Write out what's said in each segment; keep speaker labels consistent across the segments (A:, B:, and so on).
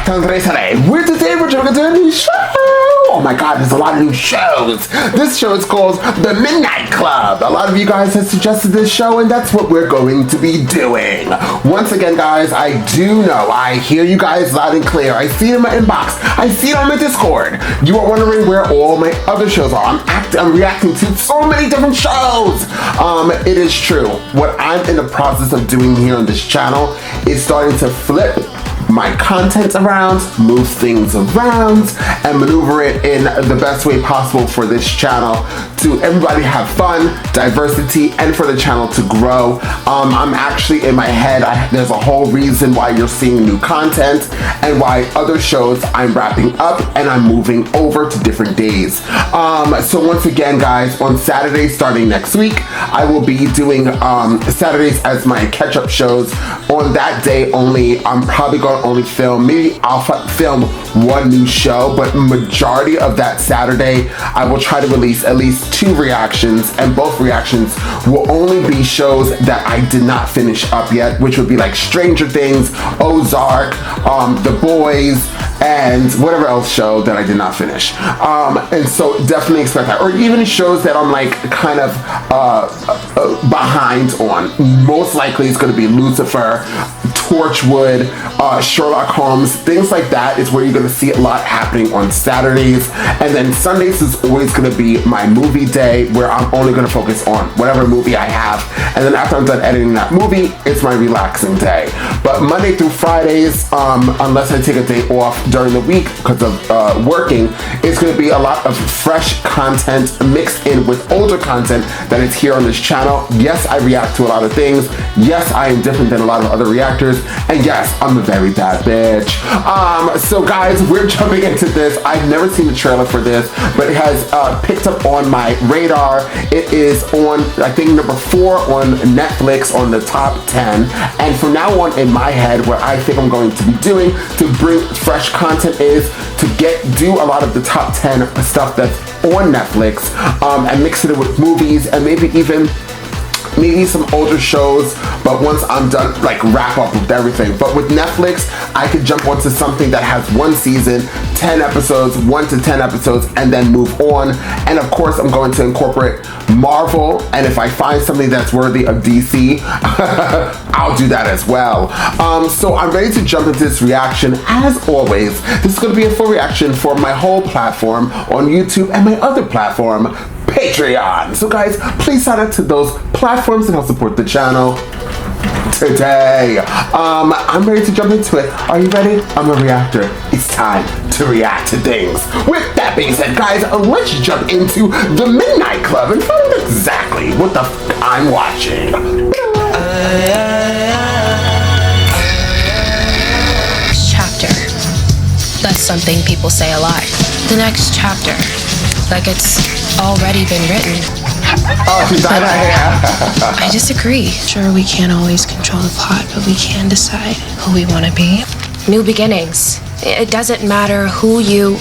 A: back to Andres today. Today we're going to do a new show. Oh my god, there's a lot of new shows. This show is called The Midnight Club. A lot of you guys have suggested this show, and that's what we're going to be doing. Once again, guys, I do know, I hear you guys loud and clear. I see it in my inbox. I see it on my Discord. You are wondering where all my other shows are. I'm reacting to so many different shows. It is true. What I'm in the process of doing here on this channel is starting to flip my content around, move things around, and maneuver it in the best way possible for this channel to everybody have fun, diversity, and for the channel to grow. I'm actually in my head, there's a whole reason why you're seeing new content and why other shows I'm wrapping up and I'm moving over to different days. So once again, guys, on Saturdays starting next week, I will be doing Saturdays as my catch-up shows. On that day only, I'm probably going to only film, maybe I'll film one new show, but majority of that Saturday, I will try to release at least 2 reactions, and both reactions will only be shows that I did not finish up yet, which would be like Stranger Things, Ozark, The Boys, and whatever else show that I did not finish. And so definitely expect that. Or even shows that I'm like kind of behind on. Most likely it's going to be Lucifer, Torchwood, Sherlock Holmes, things like that is where you're going to see a lot happening on Saturdays. And then Sundays is always going to be my movie day, where I'm only going to focus on whatever movie I have. And then after I'm done editing that movie, it's my relaxing day. But Monday through Fridays, unless I take a day off during the week because of working, it's going to be a lot of fresh content mixed in with older content that is here on this channel. Yes, I react to a lot of things. Yes, I am different than a lot of other reactors. And yes, I'm a very bad bitch. So guys, we're jumping into this. I've never seen the trailer for this, but it has picked up on my radar. It is on, I think, number 4 on Netflix on the top 10. And from now on in my head, what I think I'm going to be doing to bring fresh content is to do a lot of the top 10 stuff that's on Netflix and mix it with movies and maybe some older shows, but once I'm done, like wrap up with everything. But with Netflix, I could jump onto something that has 1 season, 10 episodes, 1 to 10 episodes, and then move on. And of course, I'm going to incorporate Marvel, and if I find something that's worthy of DC, I'll do that as well. So I'm ready to jump into this reaction. As always, this is going to be a full reaction for my whole platform on YouTube and my other platform, Patreon. So guys, please sign up to those platforms and help support the channel today. I'm ready to jump into it. Are you ready? I'm a reactor. It's time to react to things. With that being said, guys, let's jump into The Midnight Club and find out exactly what the f I'm watching.
B: Chapter. That's something people say a lot. The next chapter. Like it's already been written.
A: Oh, she's not here.
B: I disagree. Sure, we can't always control the plot, but we can decide who we want to be. New beginnings. It doesn't matter who you...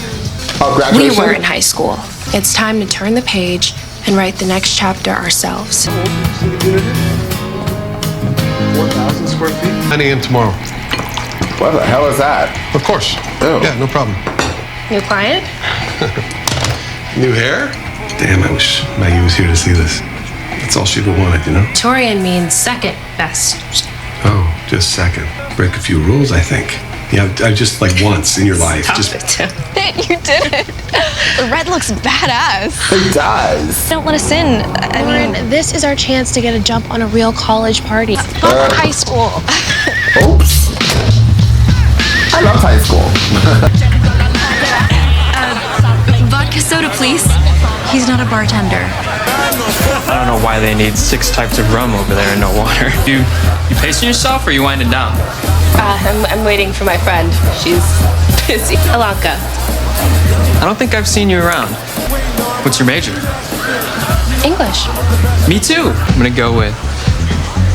B: we were in high school. It's time to turn the page and write the next chapter ourselves.
C: 4,000 square feet. 9 a.m. tomorrow.
A: What the hell is that?
C: Of course.
A: Oh.
C: Yeah, no problem.
B: New client?
C: New hair? Damn, I wish Maggie was here to see this. That's all she ever wanted, you know?
B: Torian means second best.
C: Oh, just second. Break a few rules, I think. Yeah, just like once in your life.
B: Stop
C: just
B: it.
D: You did it. The red looks badass.
A: It does.
D: Don't let us in. I mean,
B: This is our chance to get a jump on a real college party.
D: fuck high school.
A: Oops. I love high school.
D: Vodka soda, please. He's not a bartender.
E: I don't know why they need 6 types of rum over there and no water. You pacing yourself or you winding down?
B: I'm waiting for my friend. She's busy. Ilonka.
E: I don't think I've seen you around. What's your major?
B: English.
E: Me too. I'm gonna go with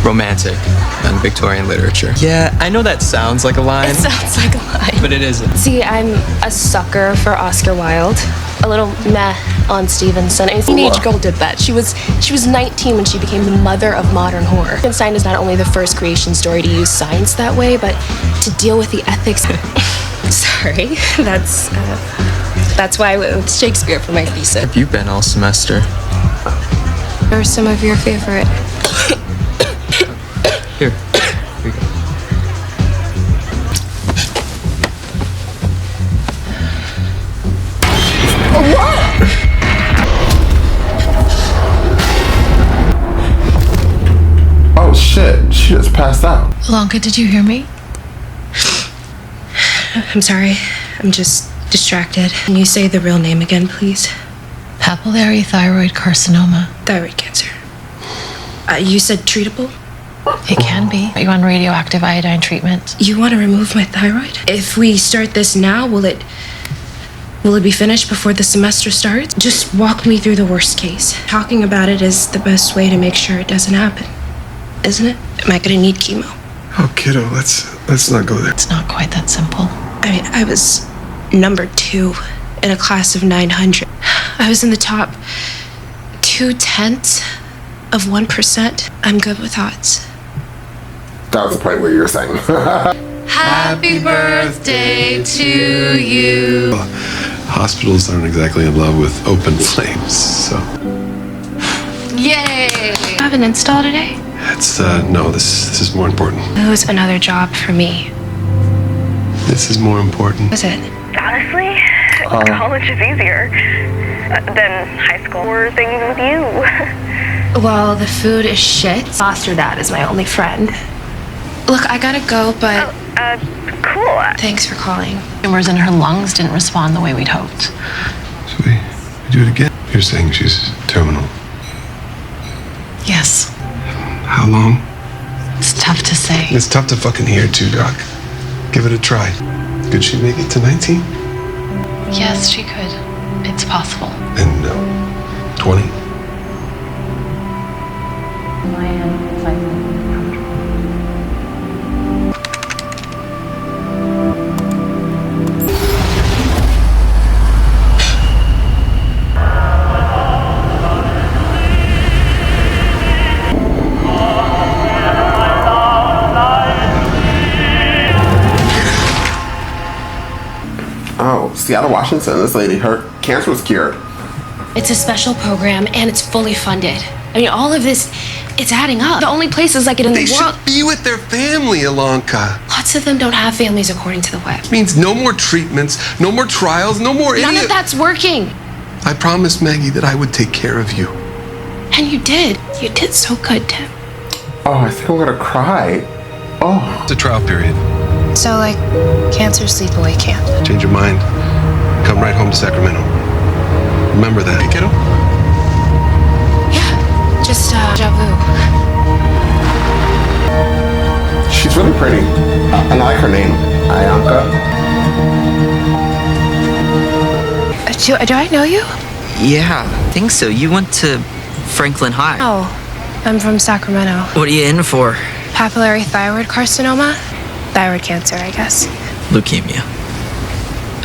E: romantic and Victorian literature. Yeah, I know that sounds like a line.
B: It sounds like a lie.
E: But it isn't.
B: See, I'm a sucker for Oscar Wilde. A little meh on Stevenson. A teenage girl did that. She was 19 when she became the mother of modern horror. Frankenstein is not only the first creation story to use science that way, but to deal with the ethics. Sorry, that's why I went with Shakespeare for my thesis.
E: Have you been all semester?
B: Or some of your favorite?
E: Here you go.
A: Oh shit, she just passed out.
F: Ilonka, did you hear me?
B: I'm sorry. I'm just distracted. Can you say the real name again, please?
F: Papillary thyroid carcinoma.
B: Thyroid cancer. You said treatable?
F: It can be. Are you on radioactive iodine treatment?
B: You want to remove my thyroid? If we start this now, will it be finished before the semester starts? Just walk me through the worst case. Talking about it is the best way to make sure it doesn't happen, isn't it? Am I gonna need chemo?
C: Oh, kiddo, let's not go there.
F: It's not quite that simple.
B: I mean, I was number 2 in a class of 900. I was in the top 0.2%. I'm good with odds.
A: That was the point where you were saying.
F: Happy birthday to you.
C: Hospitals aren't exactly in love with open flames, so.
F: Yay!
B: Have an install today?
C: It's, no, this is more important.
B: It was another job for me.
C: This is more important.
B: Was it?
G: Honestly, college is easier than high school or things with you.
B: Well, the food is shit. Foster dad is my only friend. Look, I gotta go, but
G: Cool.
B: thanks for calling.
F: Tumors in her lungs didn't respond the way we'd hoped.
C: So we do it again. You're saying she's terminal.
F: Yes.
C: How long?
F: It's tough to say.
C: It's tough to fucking hear too, Doc. Give it a try. Could she make it to 19?
F: Yes, she could. It's possible.
C: And 20?
A: Oh, Seattle, Washington, this lady, her cancer was cured.
B: It's a special program, and it's fully funded. I mean, all of this, it's adding up. The only places like it in
C: They
B: the world...
C: should be with their family, Ilonka.
B: Lots of them don't have families according to the web.
C: It means no more treatments, no more trials, no more
B: None of that's working.
C: I promised Maggie that I would take care of you.
B: And you did. You did so good, Tim.
A: Oh, I think I'm gonna cry. Oh.
C: It's a trial period.
B: So, like, cancer sleepaway camp.
C: Change your mind. Come right home to Sacramento. Remember that, hey, kiddo?
B: Yeah, just, déjà vu.
A: She's really pretty. And I like her name. Ilonka.
B: Do I know you?
H: Yeah, I think so. You went to Franklin High.
B: Oh, I'm from Sacramento.
H: What are you in for?
B: Papillary thyroid carcinoma? Thyroid cancer, I guess.
H: Leukemia.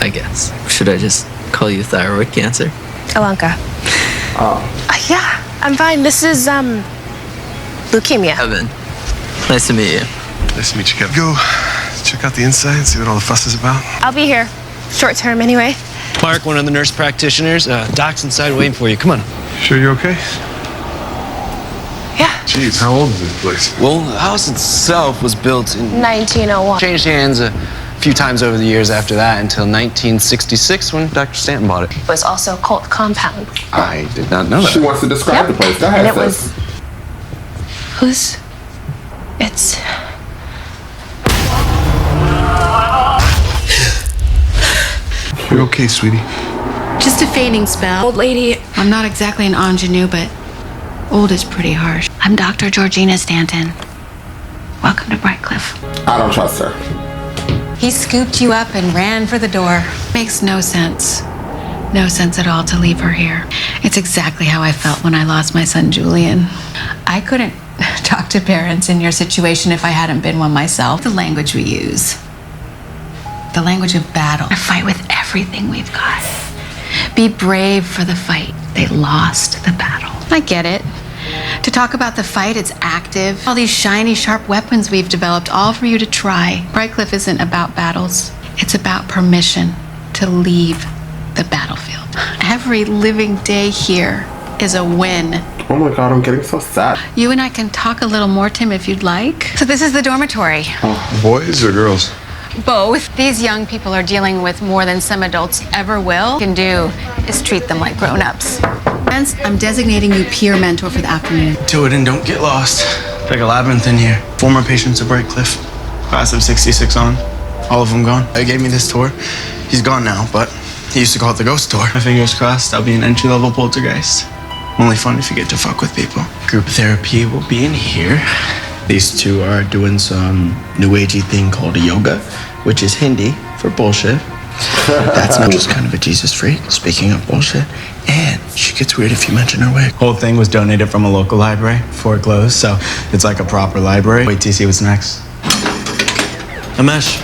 H: I guess. Should I just call you thyroid cancer?
B: Ilonka. Yeah, I'm fine. This is, leukemia.
H: Evan. Nice to meet you.
C: Nice to meet you, Kevin. Go check out the inside and see what all the fuss is about.
B: I'll be here. Short term, anyway.
I: Mark, one of the nurse practitioners. Doc's inside waiting for you. Come on.
C: Sure you're okay?
B: Yeah.
C: Jeez, how old is this place?
I: Well, the house itself was built in...
B: 1901.
I: Changed hands a few times over the years after that until 1966 when Dr. Stanton bought it.
B: It was also a cult compound.
I: I did not know that.
A: She wants to describe the place. Go ahead,
B: And it
A: sis.
B: was... It's...
C: You're okay, sweetie.
J: Just a fading spell.
B: Old lady.
J: I'm not exactly an ingenue, but old is pretty harsh. I'm Dr. Georgina Stanton. Welcome to Brightcliffe.
A: I don't trust her.
J: He scooped you up and ran for the door. Makes no sense. No sense at all to leave her here. It's exactly how I felt when I lost my son, Julian. I couldn't talk to parents in your situation if I hadn't been one myself. The language we use. The language of battle. I fight with everything we've got. Be brave for the fight. They lost the battle. I get it. To talk about the fight, it's active. All these shiny, sharp weapons we've developed, all for you to try. Brightcliffe isn't about battles. It's about permission to leave the battlefield. Every living day here is a win.
A: Oh my God, I'm getting so sad.
J: You and I can talk a little more, Tim, if you'd like. So this is the dormitory.
C: Boys or girls?
J: Both. These young people are dealing with more than some adults ever will. What you can do is treat them like grown-ups. Friends, I'm designating you peer mentor for the afternoon.
I: Do it and don't get lost. It's like a labyrinth in here. Former patients of Brightcliffe. Class of 66 on. All of them gone. He gave me this tour. He's gone now, but he used to call it the ghost tour. My fingers crossed, I'll be an entry-level poltergeist. Only fun if you get to fuck with people. Group therapy will be in here. These two are doing some new agey thing called yoga, which is Hindi for bullshit. That's not just kind of a Jesus freak, speaking of bullshit. And she gets weird if you mention her wig. Whole thing was donated from a local library before it closed, so it's like a proper library. Wait till you see what's next. Amesh,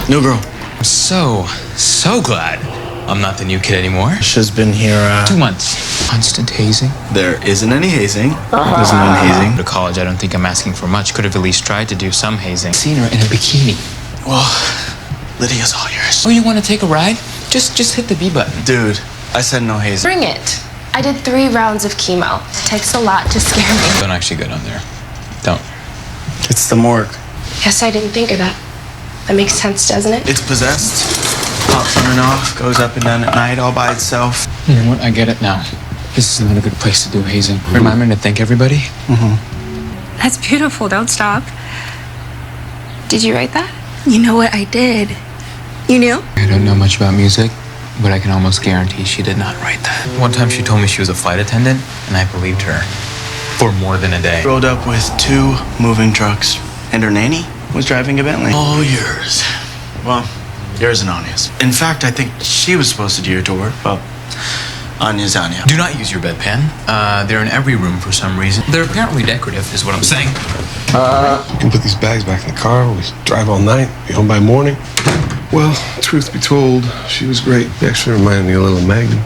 I: new girl.
E: I'm so glad I'm not the new kid anymore.
I: She's been here
E: 2 months. Constant hazing.
I: There isn't any hazing. There's none hazing.
E: To college, I don't think I'm asking for much. Could have at least tried to do some hazing. Seen her in a bikini.
I: Well, Lydia's all yours.
E: Oh, you want to take a ride? Just hit the B button.
I: Dude, I said no hazing.
B: Bring it. I did 3 rounds of chemo. It takes a lot to scare me.
E: Don't actually go down there. Don't.
I: It's the morgue.
B: Yes, I didn't think of that. That makes sense, doesn't it?
I: It's possessed. Pops on and off, goes up and down at night all by itself.
E: You know what? I get it now. This is not a good place to do hazing. Remind me to thank everybody.
B: That's beautiful. Don't stop. Did you write that?
D: You know what I did? You knew?
E: I don't know much about music, but I can almost guarantee she did not write that. One time she told me she was a flight attendant, and I believed her. For more than a day.
I: Rolled up with 2 moving trucks, and her nanny was driving a Bentley. All yours. Well, yours and Anya's. In fact, I think she was supposed to do your tour, but Anya's Anya.
E: Do not use your bedpan. They're in every room for some reason. They're apparently decorative, is what I'm saying.
C: You can put these bags back in the car. We drive all night, be home by morning. Well, truth be told, she was great. She actually reminded me a little of Magnum.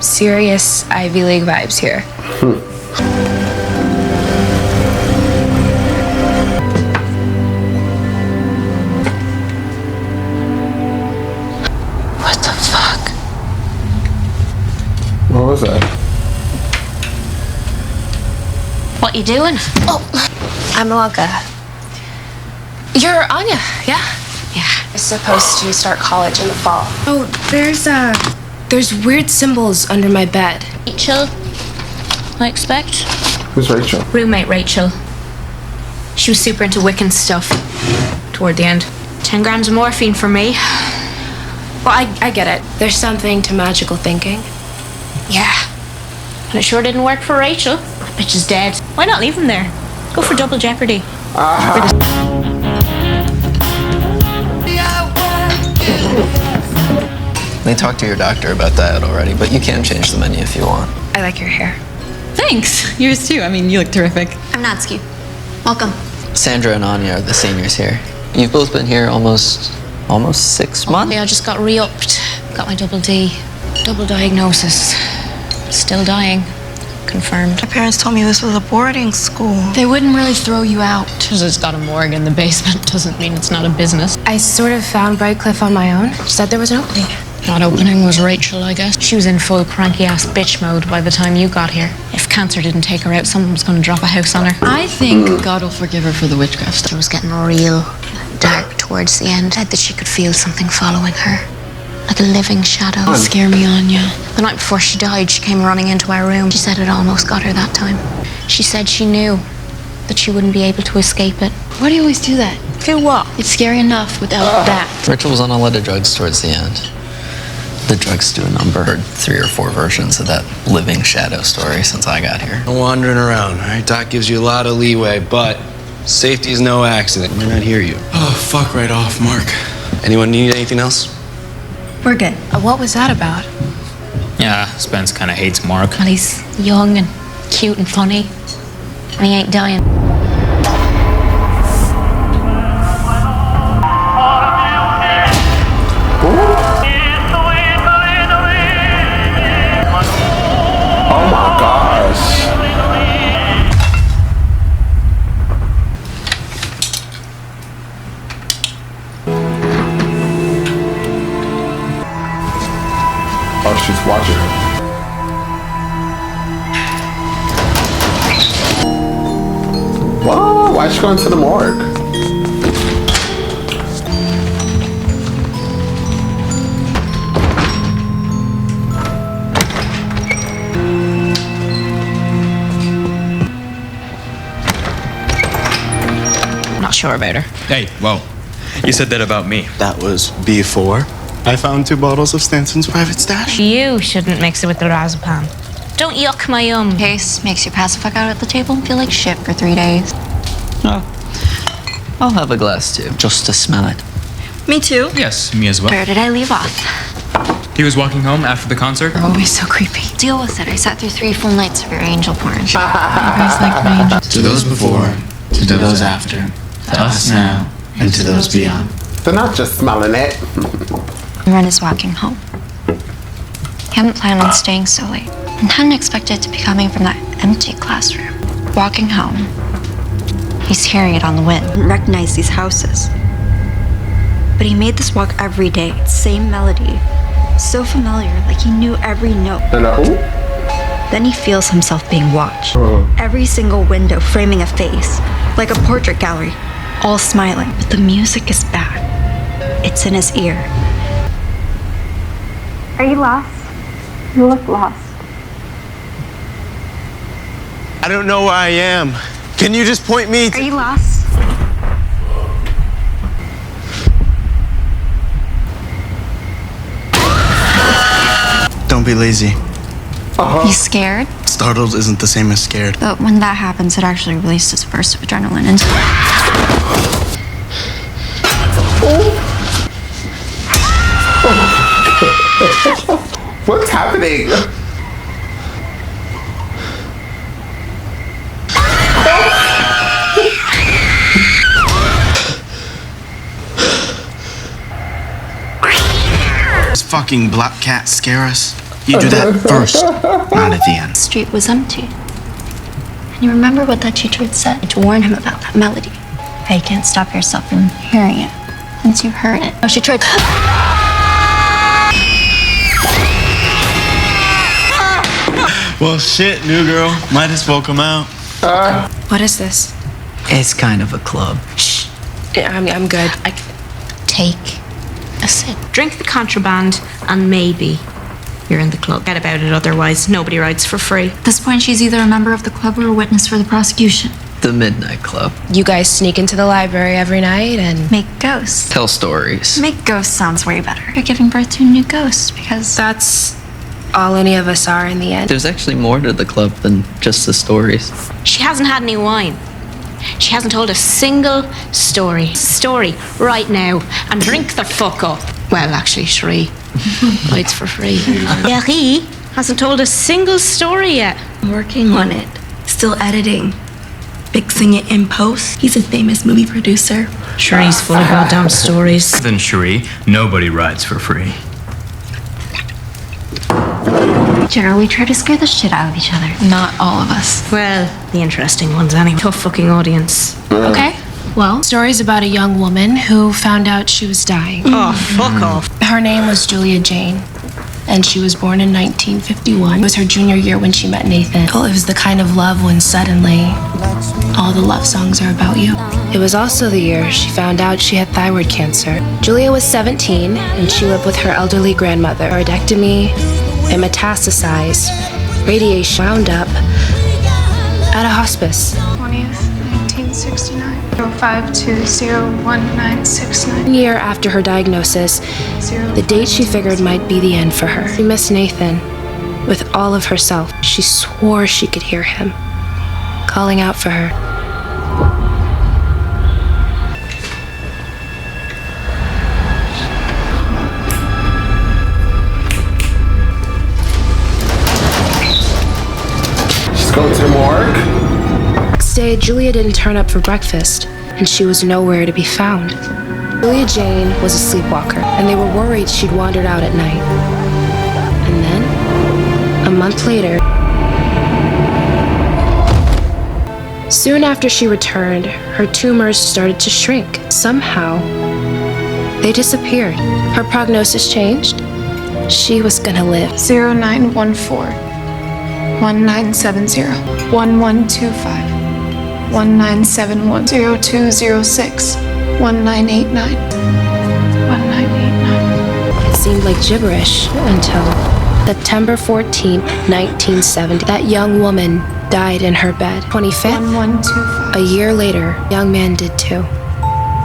B: Serious Ivy League vibes here.
J: What the fuck?
A: What was that?
D: What you doing?
B: Oh, I'm Ilonka. You're Anya, yeah?
D: Yeah.
B: I'm supposed to start college in the fall. Oh, there's weird symbols under my bed.
D: Rachel, I expect.
A: Who's Rachel?
D: Roommate Rachel. She was super into Wiccan stuff toward the end. 10 grams of morphine for me.
B: Well, I get it. There's something to magical thinking.
D: Yeah. And it sure didn't work for Rachel. That bitch is dead. Why not leave him there? Go for double jeopardy.
H: They talked to your doctor about that already, but you can change the menu if you want.
B: I like your hair.
F: Thanks. Yours too. I mean, you look terrific.
D: I'm Natsuki. Welcome.
H: Sandra and Anya are the seniors here. You've both been here almost 6 months?
D: Yeah, I just got re-upped. Got my double D. Double diagnosis. Still dying. Confirmed.
K: My parents told me this was a boarding school.
J: They wouldn't really throw you out.
F: Just it's got a morgue in the basement doesn't mean it's not a business.
B: I sort of found Brightcliffe on my own. Said there was an opening.
D: That opening was Rachel, I guess. She was in full cranky-ass bitch mode by the time you got here. If cancer didn't take her out, someone was going to drop a house on her.
F: I think God will forgive her for the witchcraft stuff.
D: She was getting real dark towards the end. Said that she could feel something following her. Like a living shadow.
F: Don't scare me, Anya.
D: The night before she died, she came running into our room. She said it almost got her that time. She said she knew that she wouldn't be able to escape it.
F: Why do you always do that?
D: Feel what?
F: It's scary enough without that.
H: Rachel was on a lot of drugs towards the end. The drugs do a number. Heard 3 or 4 versions of that living shadow story since I got here.
I: Wandering around, all right? Doc gives you a lot of leeway, but safety is no accident. Might not hear you. Oh, fuck right off, Mark. Anyone need anything else?
J: We're good.
B: What was that about?
E: Yeah, Spence kind of hates Mark.
D: Well, he's young and cute and funny. And he ain't dying.
A: Oh my gosh. she's watching her. Whoa, why is she going to the morgue?
F: Not sure about her.
E: Hey, whoa. You said that about me.
I: That was before I found 2 bottles of Stanson's private stash.
D: You shouldn't mix it with the razapam. Don't yuck my yum.
K: Case makes you pass the fuck out at the table and feel like shit for 3 days.
H: Oh, I'll have a glass too, just to smell it.
K: Me too.
E: Yes, me as well.
K: Where did I leave off?
E: He was walking home after the concert.
F: You're always so creepy.
K: Deal with it. I sat through 3 full nights of your angel porn.
F: You guys like my angels.
L: To those before, to those after, to us now, and to those beyond.
A: They're not just smelling it.
K: Ren is walking home. He hadn't planned on staying so late and hadn't expected it to be coming from that empty classroom. Walking home, he's hearing it on the wind. Didn't recognize these houses. But he made this walk every day, same melody. So familiar, like he knew every note. Then he feels himself being watched. Every single window framing a face, like a portrait gallery, all smiling. But the music is back. It's in his ear.
G: Are you lost? You look lost.
I: I don't know where I am. Can you just point me to...
G: Are you lost?
I: Don't be lazy.
K: You scared?
I: Startled isn't the same as scared.
K: But when that happens, it actually releases a burst of adrenaline and...
A: What's happening?
I: Does fucking black cat scare us? You do that first, not at the end.
K: The street was empty. And you remember what that teacher had said to warn him about that melody. How you can't stop yourself from hearing it once you've heard it. Oh, she tried to...
I: Well, shit, new girl. Might as well come out.
B: What is this?
H: It's kind of a club.
B: Shh. I'm good.
D: Take a sip. Drink the contraband, and maybe you're in the club. Get about it, otherwise nobody rides for free.
K: At this point, she's either a member of the club or a witness for the prosecution.
H: The Midnight Club.
B: You guys sneak into the library every night and
K: Make ghosts.
H: Tell stories.
K: Make ghosts sounds way better. You're giving birth to new ghosts because...
B: that's all any of us are in the end.
H: There's actually more to the club than just the stories.
D: She hasn't had any wine. She hasn't told a single story. Story right now, and drink the fuck up. Well, actually, Sheree rides for free. Yeah, he hasn't told a single story yet.
M: I'm working on it. Still editing. Fixing it in post. He's a famous movie producer.
D: Sheree's full of goddamn stories.
E: Then Sheree, nobody rides for free.
K: Generally, we try to scare the shit out of each other.
F: Not all of us.
D: Well, the interesting ones anyway. Tough fucking audience.
B: Okay. Well, stories about a young woman who found out she was dying.
D: Oh, fuck off.
B: Her name was Julia Jane, and she was born in 1951. It was her junior year when she met Nathan. Well, it was the kind of love when suddenly all the love songs are about you. It was also the year she found out she had thyroid cancer. Julia was 17, and she lived with her elderly grandmother. Thyroidectomy, it metastasized, radiation wound up at a hospice.
N: 20th, 1969. 05201969.
B: 1 year after her diagnosis, the date she figured might be the end for her. She missed Nathan with all of herself. She swore she could hear him calling out for her.
A: Go to the morgue.
B: Next day, Julia didn't turn up for breakfast, and she was nowhere to be found. Julia Jane was a sleepwalker, and they were worried she'd wandered out at night. And then, a month later, soon after she returned, her tumors started to shrink. Somehow, they disappeared. Her prognosis changed. she was gonna live.
N: 0914 1970 1125 1971 0206 1989 1989.
B: It seemed like gibberish until September 14th, 1970. That young woman died in her bed. 25th,
N: 1125.
B: a year later, a young man did too.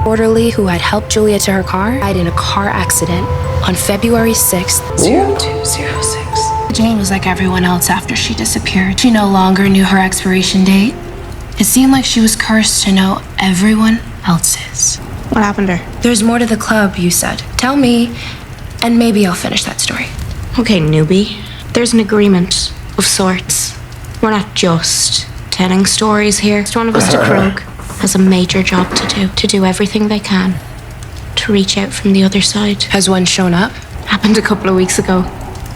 B: Orderly who had helped Julia to her car died in a car accident on February 6th,
N: 0206.
B: Jane was like everyone else after she disappeared. She no longer knew her expiration date. It seemed like she was cursed to know everyone else's.
D: What happened to her?
B: There's more to the club, you said. Tell me, and maybe I'll finish that story.
D: Okay, newbie. There's an agreement of sorts. We're not just telling stories here. Each one of us to Krog has a major job to do everything they can to reach out from the other side.
B: Has one shown up?
D: Happened a couple of weeks ago.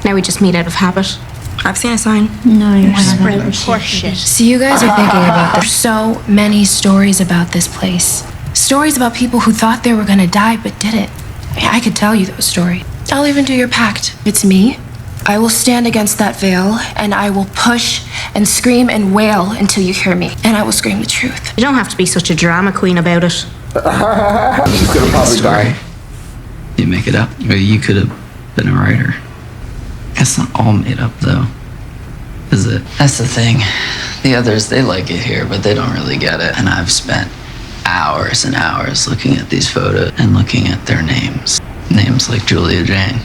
D: Now we just meet out of habit.
M: I've seen a sign.
K: No, you're
D: Sprouting horseshit.
B: So you guys are thinking about there's so many stories about this place. Stories about people who thought they were gonna die but didn't. I could tell you those stories. I'll even do your pact. It's me. I will stand against that veil and I will push and scream and wail until you hear me. And I will scream the truth.
D: You don't have to be such a drama queen about it.
A: She's gonna probably die.
H: You make it up. Or you could have been a writer. It's not all made up, though, is it? That's the thing. The others, they like it here, but they don't really get it. And I've spent hours and hours looking at these photos and looking at their names. Names like Julia Jane.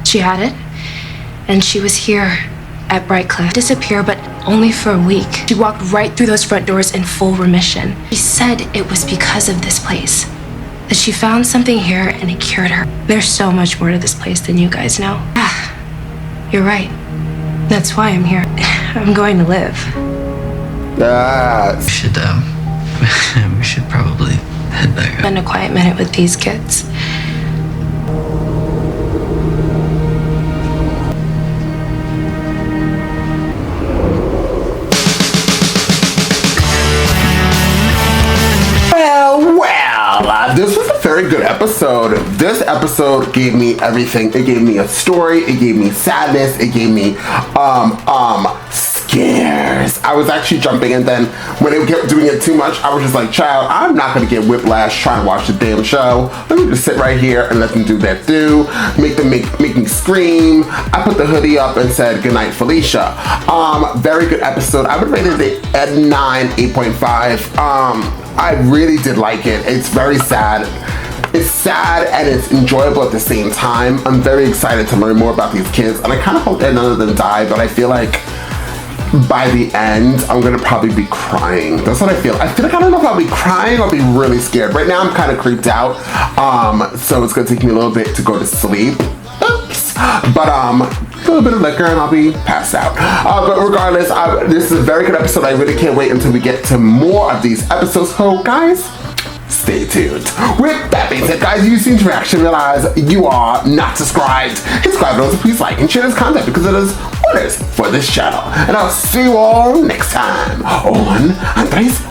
B: She had it, and she was here at Brightcliffe. Disappear, but only for a week. She walked right through those front doors in full remission. She said it was because of this place. That she found something here and it cured her. There's so much more to this place than you guys know. You're right. That's why I'm here. I'm going to live.
H: We should probably head back up.
B: Spend a quiet minute with these kids.
A: This was a very good episode. This episode gave me everything. It gave me a story. It gave me sadness. It gave me scares. I was actually jumping, and then when they kept doing it too much, I was just like, child, I'm not gonna get whiplash trying to watch the damn show. Let me just sit right here and let them do that make me scream. I put the hoodie up and said goodnight, Felicia. Very good episode. I would rate it at 8.5. I really did like it. It's very sad. It's sad and it's enjoyable at the same time. I'm very excited to learn more about these kids, and I kind of hope that none of them die, but I feel like by the end, I'm gonna probably be crying. That's what I feel. I feel like I don't know if I'll be crying or I'll be really scared. Right now, I'm kind of creeped out, so it's gonna take me a little bit to go to sleep. Oops. But a little bit of liquor and I'll be passed out. But regardless, this is a very good episode. I really can't wait until we get to more of these episodes. So guys, stay tuned. With that being said, guys, you see interaction, realize you are not subscribed. Hit subscribe and also please like and share this content because it is what it is for this channel. And I'll see you all next time on Andres